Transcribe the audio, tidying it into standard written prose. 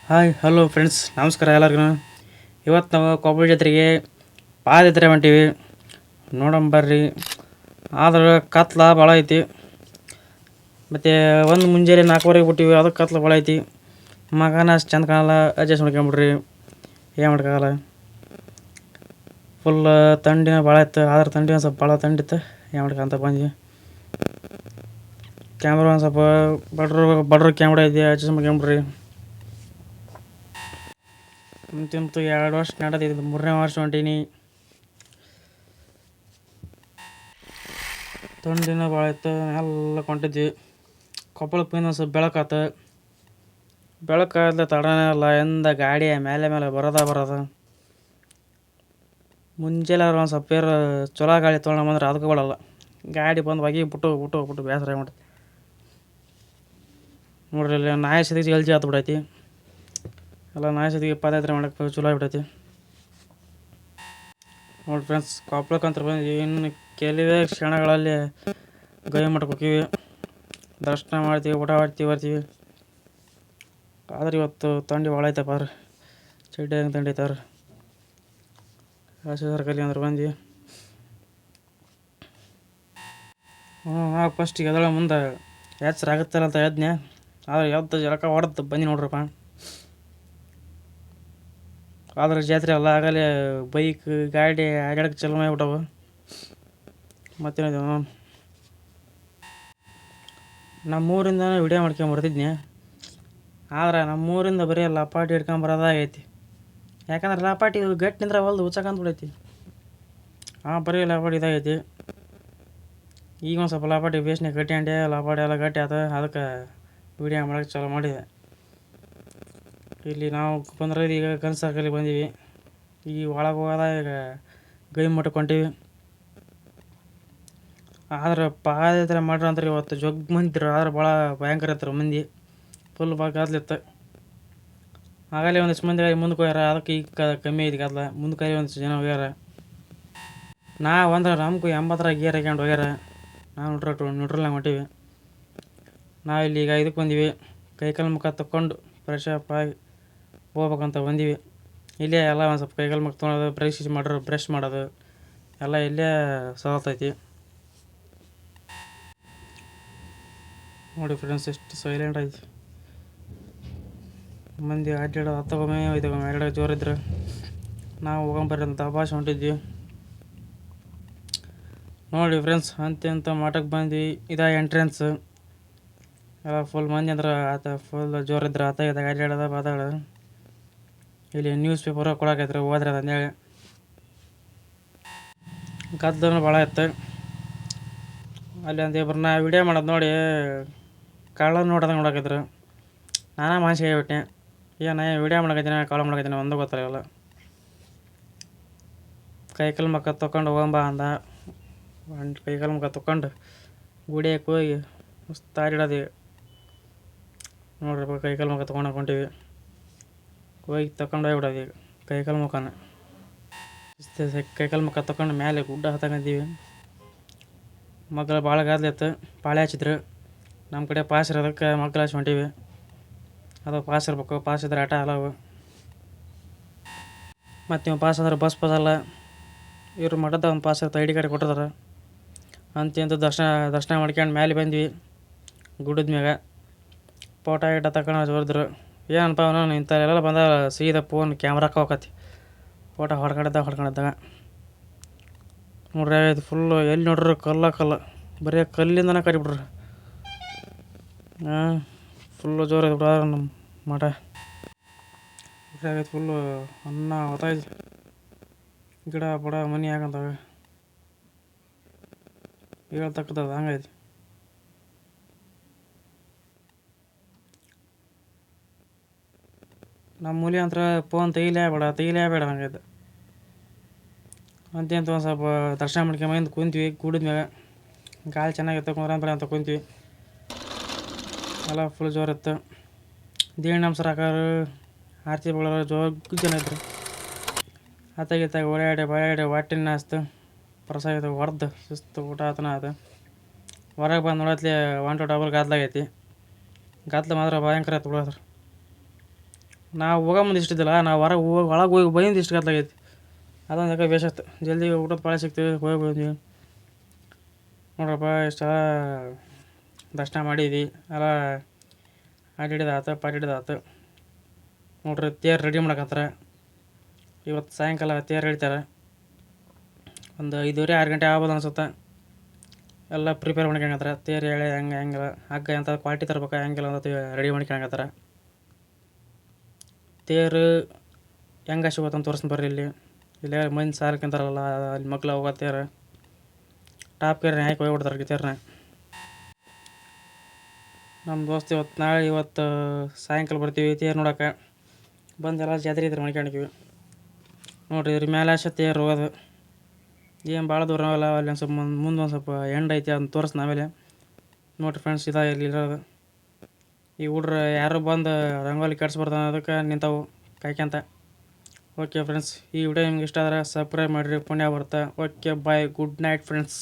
Hi hello friends, ನಮಸ್ಕಾರ ಎಲ್ಲರಿಗೂ. ಇವತ್ತು ನಾವು ಕೊಪ್ಪಳ ಜಾತ್ರೆಗೆ ಪಾದಯಾತ್ರೆ ಹೊಂಟೀವಿ. ನೋಡಂಬರ್ರಿ. ಆದ್ರೆ ಕತ್ಲ ಭಾಳ ಐತಿ. ಮತ್ತು ಒಂದು ಮುಂಜಾನೆ 4:15 ಬಿಟ್ಟಿವಿ, ಅದಕ್ಕೆ ಕತ್ಲ ಭಾಳ ಐತಿ. ಮಗನ ಅಷ್ಟು ಚಂದ ಕಾಣಲ್ಲ, ಅಡ್ಜಸ್ಟ್ ಮಾಡ್ಕೊಂಬಿಡ್ರಿ. ಏನು ಮಾಡೋಕ್ಕಾಗಲ್ಲ. ಫುಲ್ ಥಂಡಿನ ಭಾಳ ಇತ್ತು. ಆದ್ರೆ ಥಂಡಿ ಒಂದು ಸ್ವಲ್ಪ ಭಾಳ ಥಂಡಿತ್ತು. ಏನು ಮಾಡ್ಕೊಂತ ಬಂದ್ವಿ. ಕ್ಯಾಮ್ರಾ ಒಂದು ಸ್ವಲ್ಪ ಬಡ್ರ ಕ್ಯಾಮ್ರಾ ಐತಿ, ಅಡ್ಜಸ್ಟ್ ಮಾಡ್ಕೊಂಬಿಡ್ರಿ. ಅಂತಿಂತು 2 ವರ್ಷ ನಡೆದಿದ್ದು, 3ನೇ ವರ್ಷ ಹೊಂಟೀನಿ. ಥಂಡಿನ ಭಾಳ ಇತ್ತು. ಎಲ್ಲ ಕೊಂಡಿದ್ವಿ. ಕೊಪ್ಪಳಕ್ಕೆ ಬಂದು ಒಂದು ಸ್ವಲ್ಪ ಬೆಳಕಾತು. ಬೆಳಕಾದ್ಲೆ ತಡನೇ ಇಲ್ಲ, ಎಂದ ಗಾಡಿ ಮೇಲೆ ಬರೋದು. ಮುಂಜಾನೆ ಒಂದು ಸ್ವಲ್ಪ ಚೊಲೋ ಗಾಡಿ ತೊಗೊಂಡು ಬಂದ್ರೆ ಅದಕ್ಕೆ ಬಿಡಲ್ಲ. ಗಾಡಿ ಬಂದು ಬಿಟ್ಟು ಬೇಸರ ಆಗ್ಬಿಡ್ತು. ನೋಡ್ರಿ, ಇಲ್ಲಿ ನಾಯಿ ಸತಿಗೆ ಜಲ್ದಿ ಹತ್ಬಿಟ್ಟೈತಿ. ಎಲ್ಲ ನಾಯಿ ಸತಿಗೆ ಪಾದಯಾತ್ರೆ ಮಾಡೋಕ್ಕೆ ಚಲೋ ಆಗ್ಬಿಟ್ಟೈತಿ. ನೋಡಿ ಫ್ರೆಂಡ್ಸ್, ಕೊಪ್ಪಳಕ್ಕಂತ ಬಂದು ಇನ್ನು ಕೆಲವೇ ಕ್ಷಣಗಳಲ್ಲಿ ಗವಿ ಮಠಕ್ಕೆ ಹೋಗ್ತೀವಿ. ದರ್ಶನ ಮಾಡ್ತೀವಿ, ಊಟ ಮಾಡ್ತೀವಿ, ಬರ್ತೀವಿ. ಆದ್ರೆ ಇವತ್ತು ಥಂಡಿ ಭಾಳ ಐತಪ್ಪ. ಅವ್ರು ಚಡ್ಡಿ ಹೆಂಗೆ ಥಂಡಿ ಐತವ್ರು. ಸರ್ಕಲ್ಲಿ ಅಂದ್ರೆ ಬಂದ್ವಿ. ಫಸ್ಟಿಗೆ ಎದಳ ಮುಂದೆ ಎಚ್ಚರ ಆಗುತ್ತಲ್ಲ ಅಂತ ಎದ್ನೆ. ಆದ್ರೆ ಎದ್ದು ಜಲಕ ಹೊಡೆದು ಬಂದು ನೋಡ್ರಪ್ಪ. ಆದ್ರೆ ಜಾತ್ರೆ ಅಲ್ಲ, ಆಗಲೇ ಬೈಕ್ ಗಾಡಿ ಅಡ್ಯಾಡಕ್ಕೆ ಚಲೋ ಮಾಡಿಬಿಟ್ಟವು. ಮತ್ತೇನಿದೆ, ನಮ್ಮೂರಿಂದ ವಿಡಿಯೋ ಮಾಡ್ಕೊಂಬರ್ತಿದ್ನಿ. ಆದ್ರೆ ನಮ್ಮೂರಿಂದ ಬರೀ ಲಪಾಟಿ ಹಿಡ್ಕೊಂಬರೋದಾಗೈತಿ. ಯಾಕಂದ್ರೆ ಲಪಾಟಿ ಗಟ್ಟಿ ನಿಂದ್ರೆ ಹೊಲ್ದು ಉಚ್ಚಕಂತ ಬಿಡೈತಿ. ಬರೀ ಲಪಾಟಿ ಇದಾಗೈತಿ. ಈಗ ಒಂದು ಸ್ವಲ್ಪ ಲಪಾಟಿ ಬೇಸ್ನೆ ಕಟ್ಟಿ ಲಪಾಟಿ ಎಲ್ಲ ಗಟ್ಟಿ ಆತ. ಅದಕ್ಕೆ ವಿಡಿಯೋ ಮಾಡೋಕ್ಕೆ ಚಾಲೂ ಮಾಡಿದೆ. ಇಲ್ಲಿ ನಾವು ಬಂದ್ರೆ ಈಗ ಗನ್ ಸರ್ಕಲಿಗೆ ಬಂದೀವಿ. ಈ ಒಳಗೆ ಹೋಗೋದ ಈಗ ಗವಿ ಮಠಕ್ಕೆ ಹೊಂಟೀವಿ. ಆದ್ರೆ ಪಾದಯಾತ್ರೆ ಮಾಡ್ರಿ ಅಂದ್ರೆ ಇವತ್ತು ಜಗ್ ಮಂದಿದ್ರು. ಆದ್ರೆ ಭಾಳ ಭಯಂಕರ ಇರ್ತಾರೆ ಮಂದಿ. ಫುಲ್ ಭಾಳ ಗದ್ಲಿತ್ತು. ಆಗಲೇ ಒಂದಿಷ್ಟು ಮಂದಿ ಮುಂದಕ್ಕೆ ಹೋಗ್ಯಾರ. ಅದಕ್ಕೆ ಈಗ ಕಮ್ಮಿ ಐತಿ ಗದ್ಲ. ಮುಂದಕ್ಕೆ ಒಂದಿಷ್ಟು ಜನ ಹೋಗ್ಯಾರ. ಅಂದ್ರೆ ನಮ್ಗೂ 80 ಗೇರ್ ಹಾಕ್ಯಂಡು ಹೋಗ್ಯಾರ. ನಾವು ನ್ಯೂಟ್ರಲ್ನಾಗ ಹೊಂಟೀವಿ. ನಾವಿಲ್ಲಿ ಈಗ ಇದಕ್ಕೆ ಬಂದೀವಿ. ಕೈಕಾಲು ಮುಖ ತಕ್ಕೊಂಡು ಫ್ರೆಶ್ ಅಪ್ ಆಗಿ ಹೋಗ್ಬೇಕಂತ ಬಂದೀವಿ. ಇಲ್ಲೇ ಎಲ್ಲ ಒಂದು ಸ್ವಲ್ಪ ಕೈಕಾಲು ಮುಖ ತೊಗೊಳೋದು, ಬ್ರಷ್ ಮಾಡೋದು ಎಲ್ಲ ಇಲ್ಲೇ ಸವಲ್ತೈತಿ. ನೋಡಿ ಫ್ರೆಂಡ್ಸ್, ಎಷ್ಟು ಸೈಲೆಂಟ್ ಐತಿ. ಮಂದಿ ಅಡ್ಡಾಡೋ ಹತ್ತಗೊಮ್ಮೆ ಎರಡು ಜೋರಿದ್ರು. ನಾವು ಹೋಗಂಬರ್ರಿ ಅಂತ ಭಾಷೆ ಹೊಂಟಿದ್ವಿ. ನೋಡಿ ಫ್ರೆಂಡ್ಸ್, ಅಂತ ಮಠಕ್ಕೆ ಬಂದ್ವಿ. ಎಂಟ್ರೆನ್ಸ್ ಎಲ್ಲ ಫುಲ್ ಮಂದಿ ಅಂದ್ರೆ ಆತ ಫುಲ್ ಜೋರಿದ್ರೆ. ಆತ ಇದ್ದಾಗ ಅಡ್ಡಾಡೋದು. ಇಲ್ಲಿ ನ್ಯೂಸ್ ಪೇಪರ್ ಕೊಡಾಕೈತ್ರಿ, ಹೋದ್ರೆ ಅಂತೇಳಿ. ಗದ್ದಲು ಭಾಳ ಇತ್ತು. ಅಲ್ಲಿ ಒಂದು ಇಬ್ಬರನ್ನ ವಿಡಿಯೋ ಮಾಡೋದು ನೋಡಿ ಕಳ್ಳ ನೋಡಾಕೈತ್ರು. ನಾನಾ ಮನಸ್ಸಿಗೆ ಹೇಳ್ಬಿಟ್ಟೆ, ವಿಡಿಯೋ ಮಾಡಕತ್ತೀನಿ, ಕಳ್ಳ ಮಾಡಕತ್ತೀನಿ ಒಂದು ಗೊತ್ತಾಗಲ್ಲ. ಕೈಕಾಲು ಮುಖ ತೊಗೊಂಡು ಹೋಗಂಬ ಅಂದ. ಕೈಕಾಲು ಮುಖ ತೊಗೊಂಡು ಗುಡಿಯಕ್ಕೆ ಹೋಗಿ ಮಸ್ತ್ ಅಡ್ಡಾಡೋದು. ನೋಡ್ರಿ, ಕೈಕಾಲು ಮುಖ ತೊಗೊಂಡು ಹೊಂಟೀವಿ. ಹೋಗಿ ತಗೊಂಡು ಹೋಗ್ಬಿಡೋದು ಈಗ ಕೈಕಾಲು ಮುಖನ. ಕೈಕಾಲು ಮುಖ ತೊಗೊಂಡು ಮೇಲೆ ಗುಡ್ಡ ಹತ್ತಕಂತೀವಿ. ಮಗ್ಳು ಭಾಳ ಗಾದ್ಲಿತ್ತು. ಪಾಳೆ ಹಚ್ಚಿದ್ರು. ನಮ್ಮ ಕಡೆ ಪಾಸ್ ಇರೋದಕ್ಕೆ ಮಗ್ಳು ಹಚ್ಚಿ ಹೊಂಟೀವಿ. ಅದು ಪಾಸ್ ಇರ್ಬೇಕು. ಪಾಸ್ ಇದ್ರೆ ಆಟ ಅಲ್ಲವು. ಮತ್ತು ನೀವು ಪಾಸ್ ಅಂದ್ರೆ ಬಸ್ ಅಲ್ಲ. ಇವ್ರು ಮಠದ ಒಂದು ಪಾಸ್ ಇರ್ತಾರೆ, ID ಕಾರ್ಡ್ ಕೊಟ್ಟಿದ್ದಾರೆ. ಅಂತೂ ದರ್ಶನ ಮಾಡ್ಕೊಂಡು ಮೇಲೆ ಬಂದ್ವಿ. ಗುಡ್ಡದ ಮ್ಯಾಗ ಫೋಟೋ ತಗೊಂಡು ಜೋರಿದ್ರು. ಏನಪ್ಪ ಅವನು ಇಂಥಲ್ಲೆಲ್ಲ ಬಂದಾಗ ಸೀದಾ ಫೋನ್ ಕ್ಯಾಮ್ರಾಕ್ಕೆ ಹೋಗತಿ. ಫೋಟೋ ಹೊಡ್ಕೊಂಡಿದ್ದಾಗ ನೋಡ್ರಿ, ಇದು ಫುಲ್ಲು ಎಲ್ಲಿ ನೋಡ್ರಿ ಕಲ್ಲ ಬರೀ ಕಲ್ಲಿಂದನೇ ಕರಿಬಿಡ್ರಿ. ಫುಲ್ಲು ಜೋರು ಐತೆ ಬಿಡ ನಮ್ಮ ಮಠ. ಫುಲ್ಲು ಅನ್ನ ಹೊತ್ತಾಯ್ತು. ಗಿಡ ಬಡ ಮನೆ ಹಾಕಂತವೆ ಹೇಳ್ತಕ್ಕದ ಹಂಗೈತಿ. ನಮ್ಮ ಮೂಲಿ ಅಂತ ಫೋನ್ ತೆಗಿಲೇಬೇಡ ಹಂಗೈತೆ. ಅಂತ ಒಂದು ಸ್ವಲ್ಪ ದರ್ಶನ ಮಾಡ್ಕೊಂಬಂದು ಕುಂತ್ವಿ. ಗುಡ್ಡದ ಮ್ಯಾಗ ಗಾಳಿ ಚೆನ್ನಾಗಿತ್ತು, ಕುಂದ್ರಂತ ಅಂತ ಕುಂತ್ವಿ. ಎಲ್ಲ ಫುಲ್ ಜೋರಿತ್ತು. ದೇಣ್ಣ ನಮಸ್ಕಾರ ಹಾಕೋರು, ಆರತಿ ಬೆಳೋರು ಜೋರು ಜನ ಇದ್ರು. ಆತಾಗಿತ್ತಾಗ ಓಡಾಡಿ ಹೊಟ್ಟಿನ ಅಸ್ತು ಪ್ರಸಾದ ಹೊಡೆದು ಸುಸ್ತು ಊಟ ಆತನ ಅದು. ಹೊರಗೆ ಬಂದು ನೋಡತ್ಲಿ 1 to 2 ಗದ್ದಲಾಗೈತಿ. ಗದ್ದಲ ಮಾತ್ರ ಭಯಂಕರ ಆಯ್ತು ಬಿಡೋದ್ರ. ನಾವು ಹೋಗೋ ಮುಂದೆ ಇಷ್ಟಿದ್ದಿಲ್ಲ, ನಾವು ಹೊರಗೆ ಹೋಗಿ ಬಂದು ಇಷ್ಟು ಗತ್ತಲಾಗೈತಿ. ಅದೊಂದು ಯಾಕೆ ಬೇಸತ್ತು. ಜಲ್ದಿ ಊಟದ ಪಾಳೆ ಸಿಗ್ತೀವಿ, ಹೋಗಿ ಬಂದ್ವಿ ನೋಡ್ರಪ್ಪ. ಇಷ್ಟೆಲ್ಲ ದರ್ಶನ ಮಾಡಿದ್ವಿ, ಎಲ್ಲ ಅಡ್ಡಿಡಿದಾತು ಪಾಡಿಡಿದಾತು. ನೋಡ್ರಿ ತೇರು ರೆಡಿ ಮಾಡಕತ್ತಾರ. ಇವತ್ತು ಸಾಯಂಕಾಲ ತೇರು ಎಳಿತಾರೆ. ಒಂದು 5:30-6 ಗಂಟೆ ಆಗ್ಬೋದು ಅನ್ಸುತ್ತೆ. ಎಲ್ಲ ಪ್ರಿಪೇರ್ ಮಾಡ್ಕೊಳಕತ್ತಾರ. ತೇರು ಎಳೆ ಹೆಂಗಿಲ್ಲ ಹಗ್ಗ ಅಂತ ಕ್ವಾಲಿಟಿ ತರ್ಬೇಕು, ಹೆಂಗಿಲ್ಲ ಅಂತ ರೆಡಿ ಮಾಡ್ಕೊಳಕತ್ತಾರ. ತೇರು ಹೆಂಗೆ ಸಿಗೋತ್ತಂತ ತೋರಿಸ್ತೀನಿ ಬರ್ರಿ. ಇಲ್ಲೇ ಮಂದಿ ಸಾರ್ಕೊಂತಾರಲ್ಲ, ಅಲ್ಲಿ ಮಕ್ಳು ಹೋಗೋ ತೇರು ಟಾಪ್ ಕೇರ್ ಹಾಕಿ ಹೋಗ್ಬಿಡ್ತಾರೆ ತೇರನ್ನ. ನಮ್ಮ ದೋಸ್ತ ಇವತ್ತು ಸಾಯಂಕಾಲ ಬರ್ತೀವಿ ತೇರು ನೋಡೋಕೆ. ಬಂದೆಲ್ಲ ಜಾತ್ರೆ ಇದ್ರೆ ಮಾಡ್ಕೊಂಡಿವಿ ನೋಡಿರಿ. ಇದ್ರ ಮೇಲೆ ತೇರು ಹೋಗೋದು ಏನು ಭಾಳ ದೂರ ಅಲ್ಲ. ಅಲ್ಲಿ ಒಂದು ಸ್ವಲ್ಪ ಮುಂದೆ ಒಂದು ಸ್ವಲ್ಪ ಎಂಡ್ ಐತಿ, ಅದನ್ನ ತೋರಿಸ್ತೀನಿ ಆಮೇಲೆ. ನೋಡಿರಿ ಫ್ರೆಂಡ್ಸ್, ಇಲ್ಲಿ ಇರೋದು. ಈ ಹುಡ್ರು ಯಾರು ಬಂದು ರಂಗೋಲಿ ಕೆಡ್ಸ್ಬಾರ್ದು ಅದಕ್ಕೆ ನಿಂತವು ಕಾಯ್ಕೊಂತ. ಓಕೆ ಫ್ರೆಂಡ್ಸ್, ಈ ವಿಡಿಯೋ ನಿಮ್ಗೆ ಇಷ್ಟ ಆದರೆ ಸಬ್ಸ್ಕ್ರೈಬ್ ಮಾಡಿರಿ, ಪುಣ್ಯ ಬರುತ್ತೆ. Okay bye, good night friends.